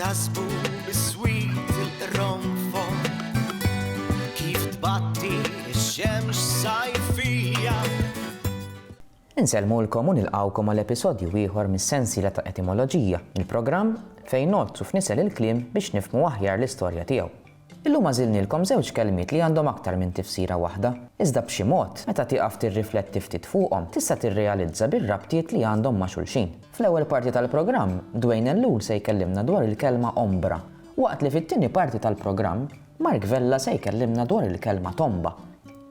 tasbu bis-swit il-ronfon kif tbatti ix-xemx sajfija. Inselmulkom u nilqawkom għal-episodju ieħor mis-sensiela ta' etimoloġija, il-programm fejn nozzu f'nisel il-kliem biex nifhmu aħjar l-istorja tiegħu. Illum għażilnilkom żewġ kelmiet li għandhom aktar minn tifsira waħda, iżda b'xi mod meta tieqaf tirrifletti ftit fuqhom tista' tirrealizza bir-rabtiet li għandhom ma' xulxin. Fl-ewwel parti tal-programm, Dwayne Ellul se jkellimna dwar il-kelma ombra, waqt li fit-tieni parti tal-programm, Mark Vella se jkellimna dwar il-kelma tomba.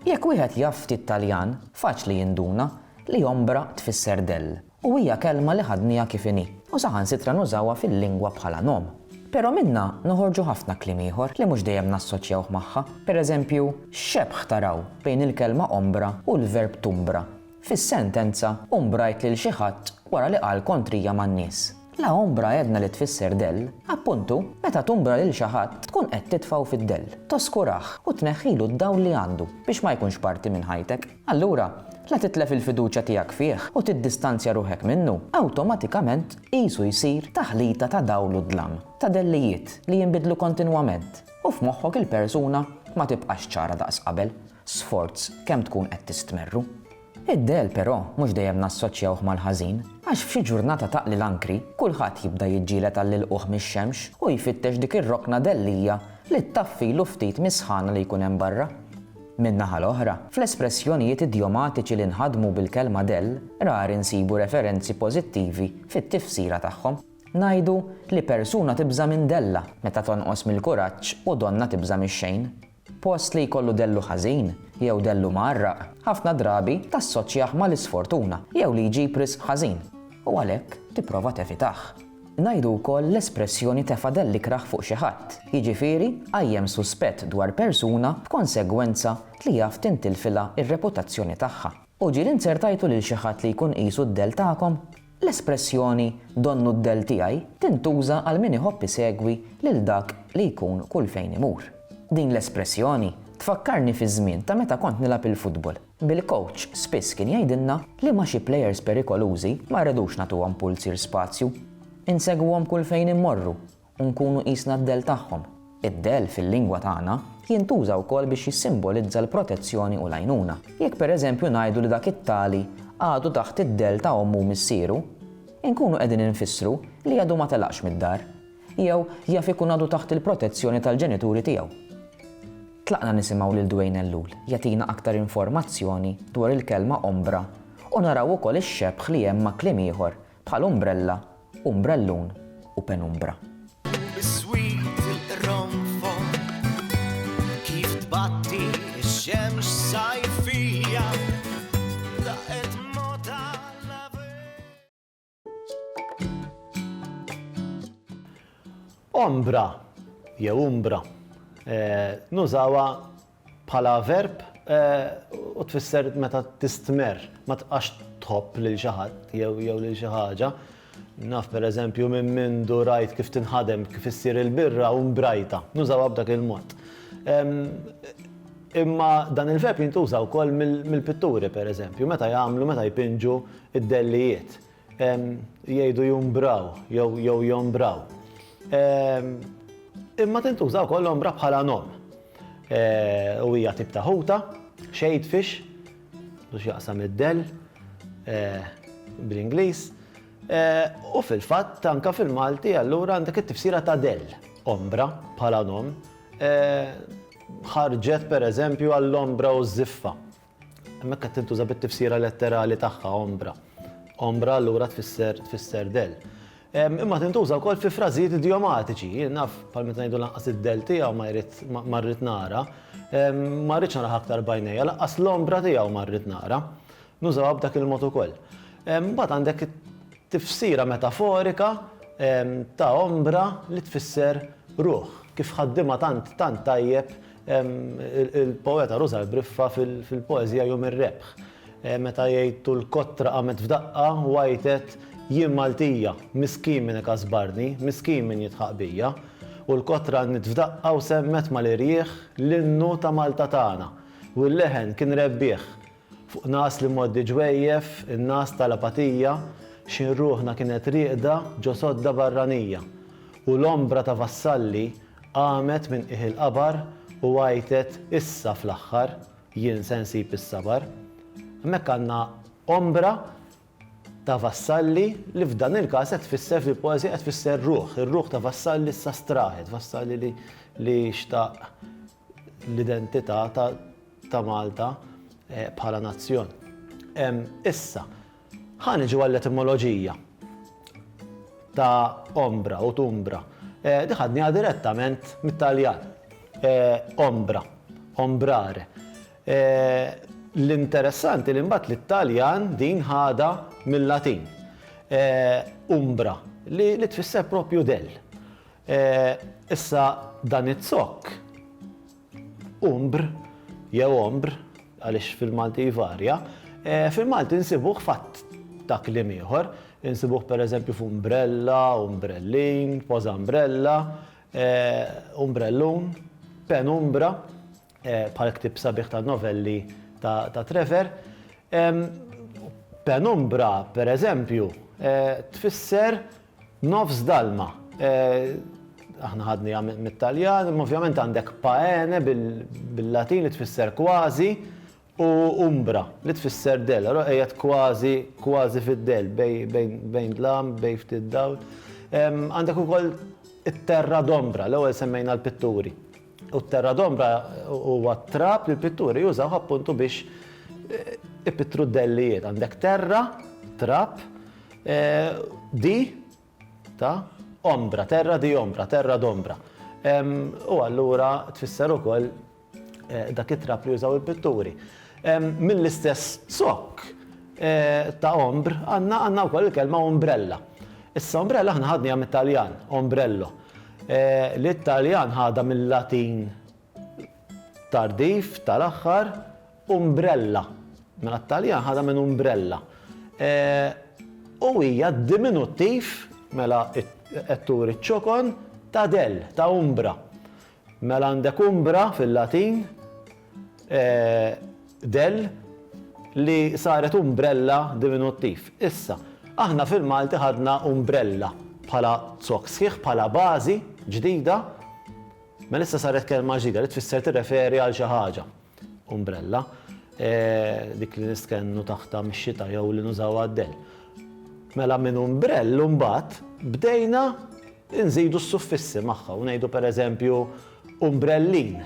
Jekk wieħed jaf ftit Taljan, faċli jinduna li ombra tfisser dell u hija kelma li ħadnija kif inhi u saħansitra nużawha fil-lingwa bħala nom. Però minna noħorġu ħafna kliem ieħor li mhux dejjem nassoċjawh magħha. Pereżempju, x'xebħ taraw bejn il-kelma ombra u l-verb tumbra. Fis-sentenza umbrajt lil xi ħadd wara li qal kontrija man-nies. La ombra għedna li tfisser dell, appuntu, meta tumbra lil xi ħadd tkun qed titfgħu fid-dell, toskuraħ u tneħħilu d-dawl li għandu biex ma jkunx parti minn ħajtek. Allura, la titlef il-fiduċja tiegħek fih u tiddistanzja ruħek minnu, awtomatikament qisu jsir taħlita ta' dawl u dlam, ta' dellijiet li jinbidlu kontinwament u f'moħħok il-persuna ma tibqax ċara daqs qabel, sforz kemm tkun qed tistmerru. Id-del però mhux dejjem nassoċjawh mal-ħażin, għax f'xi ġurnata taqli l-ankri kulħadd jibda jiġġieled għall-ilquh mix-xemx u jfittex dik ir-rokna dellija li ttaffilu ftit misħana li jkun hemm barra. Min-naħa l-oħra, fl-espressjonijiet idiomatiċi li nħadmu bil-kelma dell, rari nsibu referenzi pożittivi fit-tifsira tagħhom. Ngħidu li persuna tibża minn della meta tonqos mill-kuraġġ u donna tibża mix-xejn. Post li jkollu dellu ħażin jew dellu marraq, ħafna drabi tassoċjah mal-isfortuna jew li jġib risq ħażin u għalhekk tipprova tevitaħ. Ngħidu wkoll l-espressjoni tefa' delli kraħ fuq xi ħadd, jiġifieri għajjem suspett dwar persuna b'konsegwenza li jaf tintilfilha ir-reputazzjoni tagħha. U ġiel insertajtu lil xi ħadd li jkun qisu d-del tagħkom. L-espressjoni donnu d-del tiegħi tintuża għal min iħobb isegwi lil dak li jkun kull fejn imur. Din l-espressjoni tfakkarni fi żmien ta' meta kont nilgħab il-futbol. Bil-coach spiss kien jgħidilna li ma' xi plejers perikolużi ma rridux nagħtuhom pulsir spazju. Insegwhom kull fejn immorru u nkunu qisna d-del tagħhom. Id-del fil-lingwa tagħna jintuża wkoll biex jissimbolizza l-protezzjoni u l-għajnuna. Jekk pereżempju ngħidu li dak it-tali għadu taħt id-del ta' ommu missieru, inkunu qegħdin infissru li għadu ma telaqx mid-dar, jew jaf ikun għadu taħt il-protezzjoni tal-ġenituri tiegħu. Tlaqna nisimgħu lil Dwayne Ellul jagħtina aktar informazzjoni dwar il-kelma ombra u naraw ukoll ix-xebħ li hemm ma' kliem ieħor bħal umbrella, umbrellun u penumbra. Bis-swit il-ronfon kif tbatti ix-xemx sajfija daqet mota Ombra jew umbra nużawha bħala verb u tfisser meta tistmer, ma tqax tħobb lil xi ħadd jew lil xi ħaġa. Naf pereżempju minn mindu rajt kif tinħadem kif issir il-birra u mbrajta, nużawha b'dak il-mod. Imma dan il-verb jintuża wkoll mill-pitturi pereżempju, meta jpinġu id-dellijiet. Jgħidu jumbraw jew jombraw. Imma tintuża wkoll ombra bħala nom. U hija tip ta' ħuta, shadefish, biex jaqsam id-dell bl-Ingliż. U fil-fatt anke fil-Malti allura għandek it-tifsira ta' dell, ombra bħala nom. Ħarġet pereżempju għall-ombra u żiffa. Hemmhekk qed tintuża bit-tifsira letterali tagħha ombra. Ombra allura tfisser dell. Imma tintuża wkoll fi frażijiet idiomatiċi. Naf bħal meta ngħidu lanqas id-dell tiegħu ma rrid nara, ma rridx nara aktar bajnejja, lanqas l-ombra tiegħu ma rrid nara. Nużawha b'dak il-mod ukoll. Mbagħad għandek tifsira metaforika ta' ombra li tfisser ruħ. Kif ħaddimha tant tajjeb il-poeta Rosa Briffa fil-poeżija Jum ir-rebħ. Meta jgħidu l-kottra qamet f'daqqa wajtet jien Maltija, miskin minn ikasbarni, miskin minn jitħaq bija, u l-kotra nitfdaqqa u semmet mal-irjieħ l-innu ta' Malta tagħna. U l-leħen kien rebbieħ fuq nas li moddi ġwejjef, in-nas tal-apatija, xi ruħna kienet rieqda ġo sodda barranija. u l-ombra ta' vassalli qamet minn iħil qabar u għajtet issa fl-aħħar jien se nsib is-sabar. Hemmhekk għandna ombra ta' vassalli li f'dan il-każ qed tfisser fil-poeżija qed tfisser ruħ. Ir-ruħ ta' vassalli issa straħet, vassalli li xtaq l-identità ta' Malta bħala nazzjon. Issa, ħaniġu għall-etimoloġija ta' ombra u tumbra. Diħadni direttament mit-Taljan. Ombra, ombrare. L-interessanti li mbagħad l-Taljan din ħada mill-Latin. Umbra, li tfisser propju del. Issa dan it-zokk, umbr, jew ombr, għaliex fil-Malti varja, fil-Malti nsibuh fatt ta' kliem ieħor, insibuh pereżempju f'umbrella, umbrellin, pożambrella, umbrellun, penumbra, bħal ktib sabiħ ta' novelli ta' Trevor. Penumbra, pereżempju, tfisser nofs dalma. Aħna ħadni mit-Taljan, ovvjament għandek paene bil-Latin li tfisser kważi u umbra li tfisser del, qiegħed kważi fid-del bejn dlam, bejn ftit dawl. Għandek ukoll it-terra d'ombra, l-ewwel semmejna l-pitturi. U t-terra d'ombra huwa trap li l-pitturi jużaw appuntu biex ipittru d-dellijiet. Għandek terra, trap, di ta' ombra, terra di ombra, terra d'ombra. U allura tfisser ukoll dak it-trap li jużaw il-pitturi. Mill-istess zokk ta' ombr għandna wkoll il-kelma ombrella. Issa ombrella ħna ħadniha mit-Taljan, ombrello. L-Taljan ħadha mill-Latin tardif tal-aħħar umbrella. Mela t-Taljan ħadha minn umbrella. U hija diminuttiv mela qed turi ċokon ta' del, ta' umbra. Mela għandek umbra fil-Latin del li saret umbrella diminuttiv. Issa, aħna fil-Malti ħadna umbrella bħala zokk sħiħ, bħala bażi ġdida, mela issa saret kelma ġdida li tfisser tirreferi għal xi ħaġa. Umbrella, dik li niskennu taħta mix-xita jew li nużaw għad-del. Mela minn umbrellu mbagħad bdejna nżidu s-suffissi magħha u ngħidu pereżempju umbrellin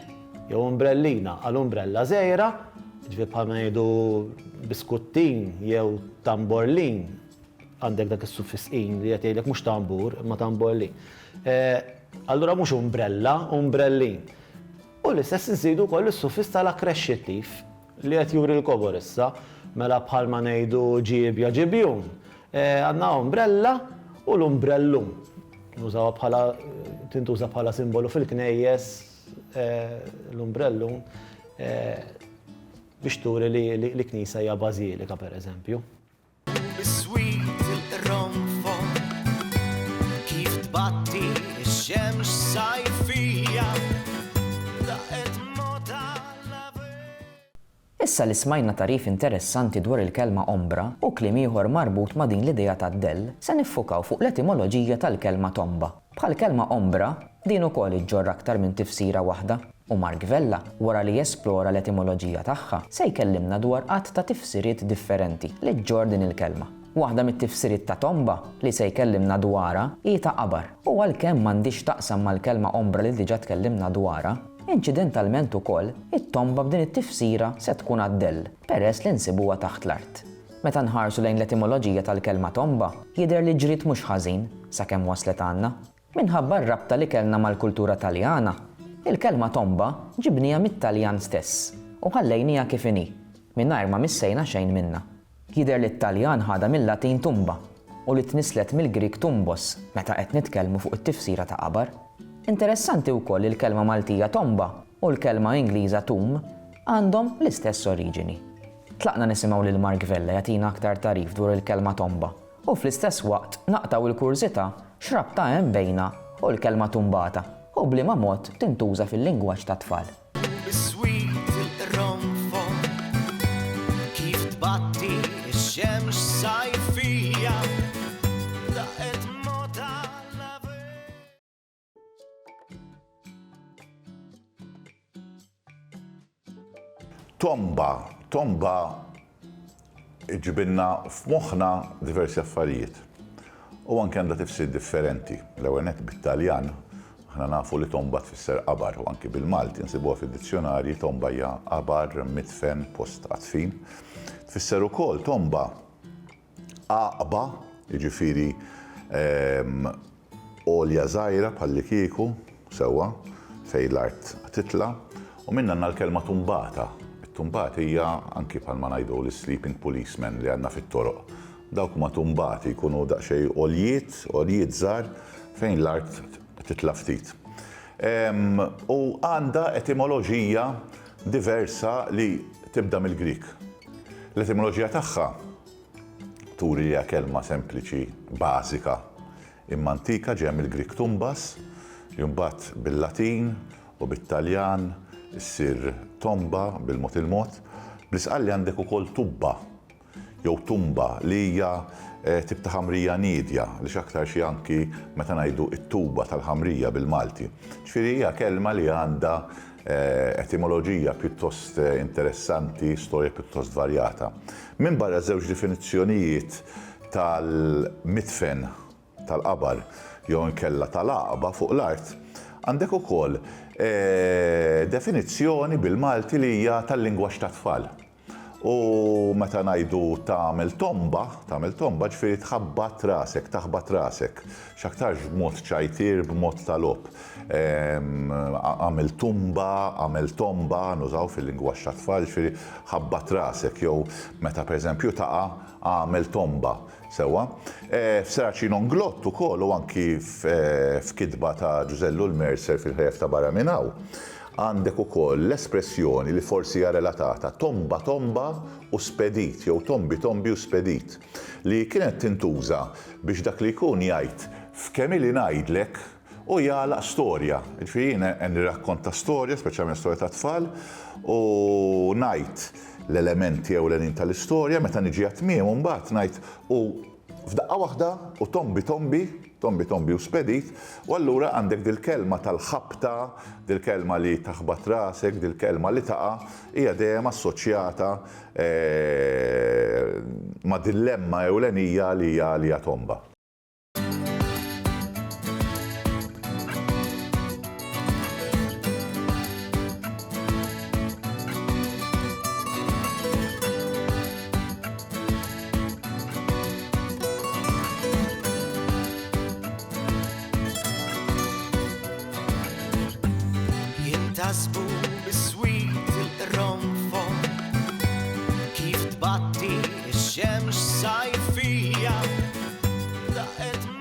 jew umbrellina għal umbrella żgħira, ġifier bħalma ngħidu biskuttin jew tamborlin, għandek dak is-suffiss in li qed jgħidlek mhux tambur imma tamborlin. Allura mhux umbrella, umbrellin. U l-istess nżidu wkoll is-suffiss tal-akkresċittiv li qed juri l-kobor issa, mela bħalma ngħidu ġiebja ġibjun. Għandna umbrella u l-umbrellum. Nużawha bħala tintuża bħala simbolu fil-knejjes l-umbrellum biex turi li knisja hija bażilika pereżempju. Biswit il-ronfon kif tbatti x-xemx sajfija daqet mota Issa li smajna tarif interessanti dwar il-kelma ombra u kliem ieħor marbut ma' din l-idea tad-del, se niffukaw fuq l-etimoloġija tal-kelma tomba. Bħal kelma ombra, din ukoll iġġorra aktar minn tifsira waħda. U Mark Vella, wara li jesplora l-etimoloġija tagħha, se jkellimna dwar qatt ta' tifsiriet differenti li ġġor din il-kelma. Waħda mit-tifsiriet ta' tomba li se jkellimna dwarha hi ta' qabar. U għalkemm m'għandix taqsam mal-kelma ombra li diġà tkellimna dwarha, inċidentalment ukoll it-tomba b'din it-tifsira se tkun għad-del peress li nsibuha taħt l-art. Meta nħarsu lejn l-etimoloġija tal-kelma tomba, jidher li ġriet mhux ħażin sakemm waslet għandna. Minħabba r-rabta li kellna mal-kultura Taljana, il-kelma tomba ġibnija mit-Taljan stess u ħallejnija kif inhi, mingħajr ma missejna xejn minnha. Jidher li t-Taljan ħada mill-Latin tumba u li tnislet mill-Grik tumbos meta qed nitkellmu fuq it-tifsira ta' qabar. Interessanti wkoll il-kelma Maltija tomba u l-kelma Ingliża tomb għandhom l-istess oriġini. Tlaqna nisimgħu lil Mark Vella jagħtina aktar tarif dwar il-kelma tomba u fl-istess waqt naqtaw il-kurzita x'rabta hemm bejna u l-kelma tumbata u bliema mod tintuża fil-lingwaġġ ta' tfal. Biswit il-ronfon kif tbatti x-xemx sajfija Tomba iġibinna f'moħħna diversi affarijiet. U anke għandha tifsir differenti. L-ewwel nett bit-Taljan aħna nafu li tomba tfisser qabar, u anke bil-Malti nsibuha fid-dizzjonarji tomba hija qabar, mitfen, post għatfin. Tfisser ukoll tomba aqba, jiġifieri olja żgħira bħalli kieku sewwa fejn l-art titla' u minn għandna l-kelma tumbata. Tumbati hija anki bħalma ngħidu l-sleeping policemen li għandna fit-toroq. Dawk huma tumbati jkunu daqsxejn oljiet żgħar fejn l-art titla' ftit. U għandha etimoloġija diversa li tibda mill-Grik. L-etimoloġija tagħha turi hija kelma sempliċi bażika imma antika ġej mill-Grik tumbas, li mbagħad bil-Latin u bit-Taljan issir tomba bil-mod il-mod. Bl-Isqalli għandek ukoll tubba jew tumba li hija tip ta' ħamrija nidja li x'aktar xi anki meta ngħidu t-tuba tal-ħamrija bil-Malti. Ġifieri hija kelma li għandha etimoloġija pjuttost interessanti, storja pjuttost varjata. Minn barra żewġ definizzjonijiet tal-mitfen tal-qabar jew inkella tal-aqba fuq l-art, għandek ukoll definizzjoni bil-Malti li hija tal-lingwaġġ tat-tfal. U meta ngħidu tagħmel tomba ġifieri tħabbat rasek, taħbat rasek. X'aktarx b'mod ċajtir, b'mod tal-ob. Għamel tomba, nużaw fil-lingwaġġ tat-tfal, ġifieri ħabbat rasek, jew meta pereżempju taqa' għamel tomba. Sewwa. F'Seraċin Onglott ukoll u anki f'kitba ta' Ġużellu l-Mercer fil-ħref ta' Barra minn hawn, għandek ukoll l-espressjoni li forsi hija relatata tomba u spedit, jew tombi u spedit, li kienet tintuża biex dak li jkun jgħid f'kemm ili ngħidlek u jagħlaq storja. Ġifieri jien nirrakkonta storja, speċjalment storja ta' tfal, u ngħid l-elementi ewlenin tal-istorja, meta niġi għat-tmiem mbagħad ngħid u f'daqqa waħda u tombi u spedit, u allura għandek dil-kelma tal-ħabta, dil-kelma li taħbat rasek, dil-kelma li taqa' hija dejjem assoċjata ma' dilemma ewlenija li hija tomba. Jintasbu